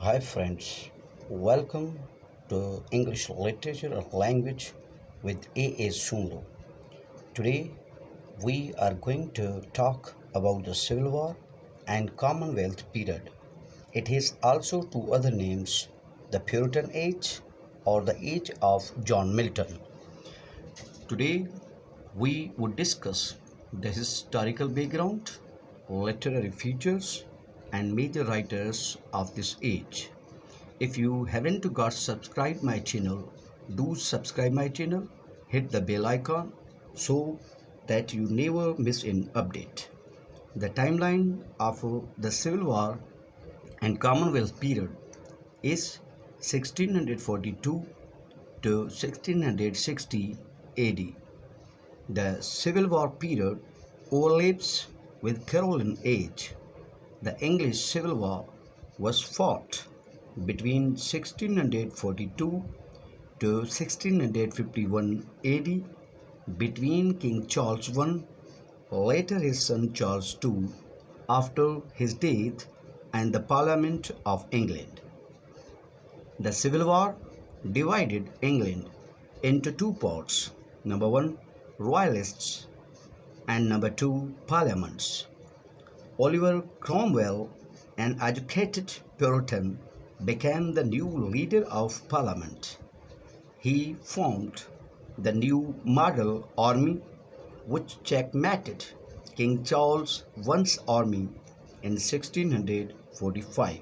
Hi friends, welcome to English Literature and Language with A.S.Soomro. Today we are going to talk about the Civil War and Commonwealth period. It has also two other names, the Puritan Age or the Age of John Milton. Today we would discuss the historical background, literary features and major writers of this age. If you haven't got subscribed my channel, do subscribe my channel, hit the bell icon so that you never miss an update. The timeline of the Civil War and Commonwealth period is 1642 to 1660 AD. The Civil War period overlaps with Caroline Age. The English Civil War was fought between 1642 to 1651 AD between King Charles I, later his son Charles II, after his death, and the Parliament of England. The Civil War divided England into two parts. Number one, Royalists, and number two, Parliaments. Oliver Cromwell, an educated Puritan, became the new leader of Parliament. He formed the new model army which checkmated King Charles I's army in 1645.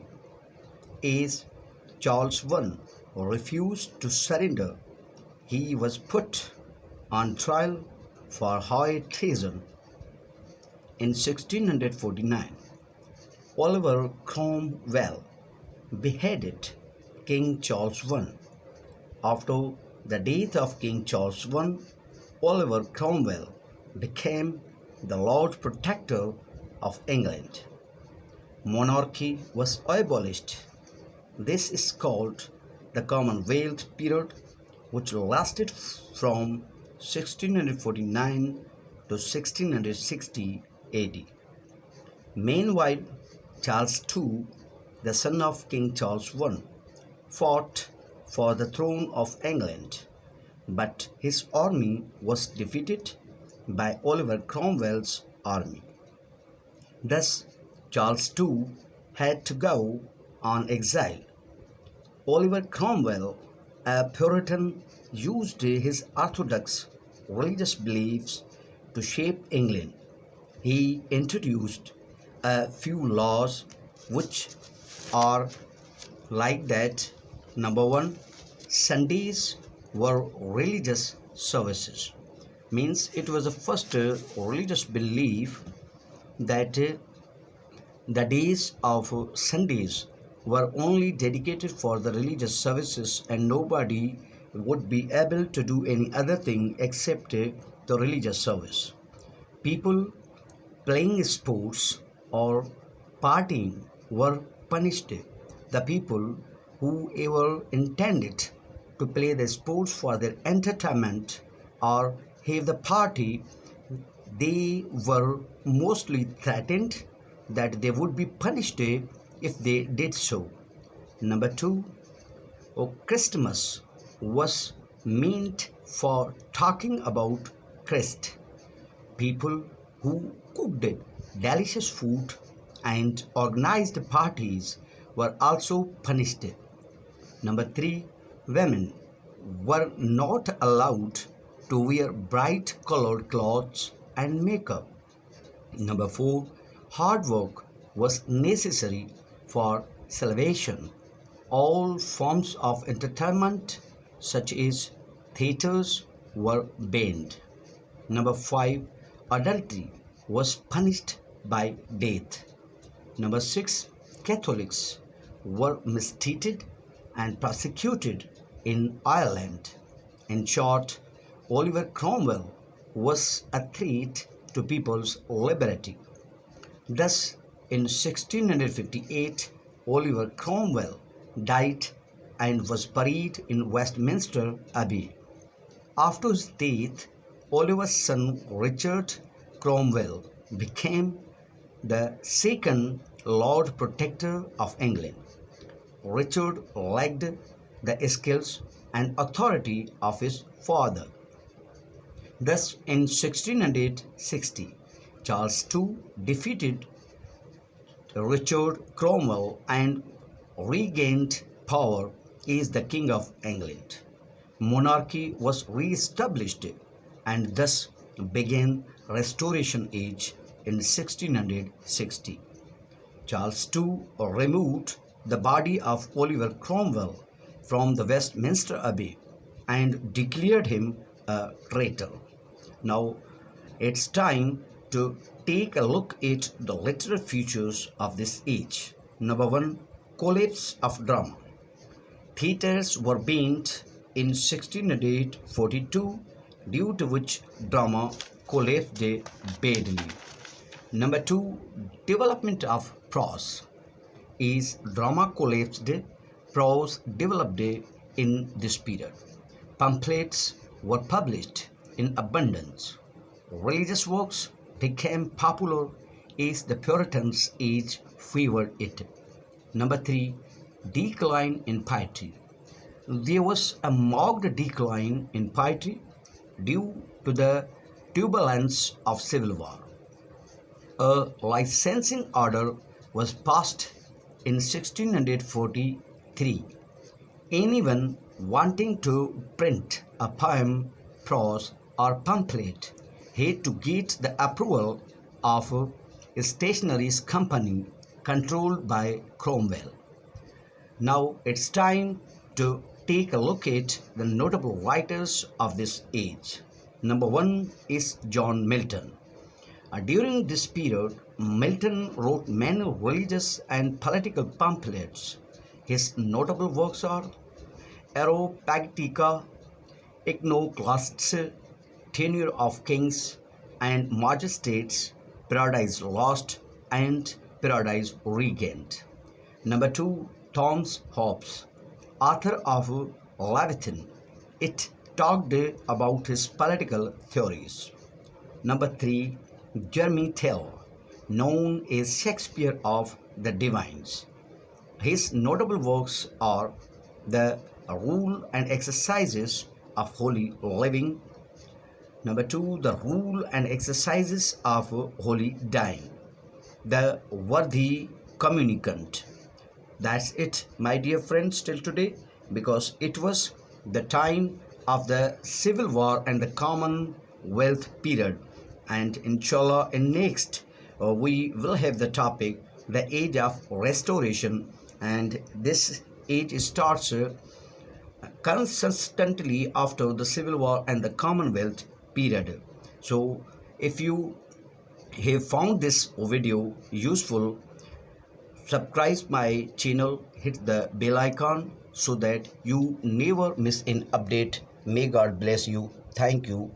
As Charles I refused to surrender, he was put on trial for high treason. In 1649, Oliver Cromwell beheaded King Charles I. After the death of King Charles I, Oliver Cromwell became the Lord Protector of England. Monarchy was abolished. This is called the Commonwealth period, which lasted from 1649 to 1660 AD. Meanwhile, Charles II, the son of King Charles I, fought for the throne of England, but his army was defeated by Oliver Cromwell's army. Thus, Charles II had to go on exile. Oliver Cromwell, a Puritan, used his orthodox religious beliefs to shape England. He introduced a few laws which are like that. Number one, Sundays were religious services. Means it was the first religious belief that the days of Sundays were only dedicated for the religious services and nobody would be able to do any other thing except the religious service. People playing sports or partying were punished. The people who ever intended to play the sports for their entertainment or have the party, they were mostly threatened that they would be punished if they did so. Number two, Christmas was meant for talking about Christ. People who cooked delicious food and organized parties were also punished. Number three, women were not allowed to wear bright colored clothes and makeup. Number four, hard work was necessary for salvation. All forms of entertainment, such as theaters, were banned. Number five, adultery was punished by death. Number six, Catholics were mistreated and persecuted in Ireland. In short, Oliver Cromwell was a threat to people's liberty. Thus, in 1658, Oliver Cromwell died and was buried in Westminster Abbey. After his death, Oliver's son Richard Cromwell became the second Lord Protector of England. Richard lacked the skills and authority of his father. Thus, in 1660, Charles II defeated Richard Cromwell and regained power as the King of England. Monarchy was re-established and thus began Restoration Age in 1660. Charles II removed the body of Oliver Cromwell from the Westminster Abbey and declared him a traitor. Now it's time to take a look at the literal features of this age. Number one, collapse of drama. Theatres were banned in 1642, due to which drama collapsed badly. Number two, development of prose. As drama collapsed, prose developed in this period. Pamphlets were published in abundance. Religious works became popular as the Puritans' age favored it. Number three, decline in piety. There was a marked decline in piety due to the turbulence of civil war. A licensing order was passed in 1643. Anyone wanting to print a poem, prose, or pamphlet had to get the approval of a stationery company controlled by Cromwell. Now it's time to take a look at the notable writers of this age. Number one is John Milton. During this period, Milton wrote many religious and political pamphlets. His notable works are Areopagitica, Iconoclasts, Tenure of Kings and Magistrates, Paradise Lost, and Paradise Regained. Number two, Thomas Hobbes, author of Leviathan. It talked about his political theories. Number three, Jeremy Taylor, known as Shakespeare of the Divines. His notable works are The Rule and Exercises of Holy Living. Number two, The Rule and Exercises of Holy Dying. The Worthy Communicant. That's it, my dear friends, till today, because it was the time of the Civil War and the Commonwealth period. And inshallah, in next, we will have the topic, the Age of Restoration. And this age starts consistently after the Civil War and the Commonwealth period. So, if you have found this video useful, subscribe my channel, hit the bell icon so that you never miss an update. May God bless you. Thank you.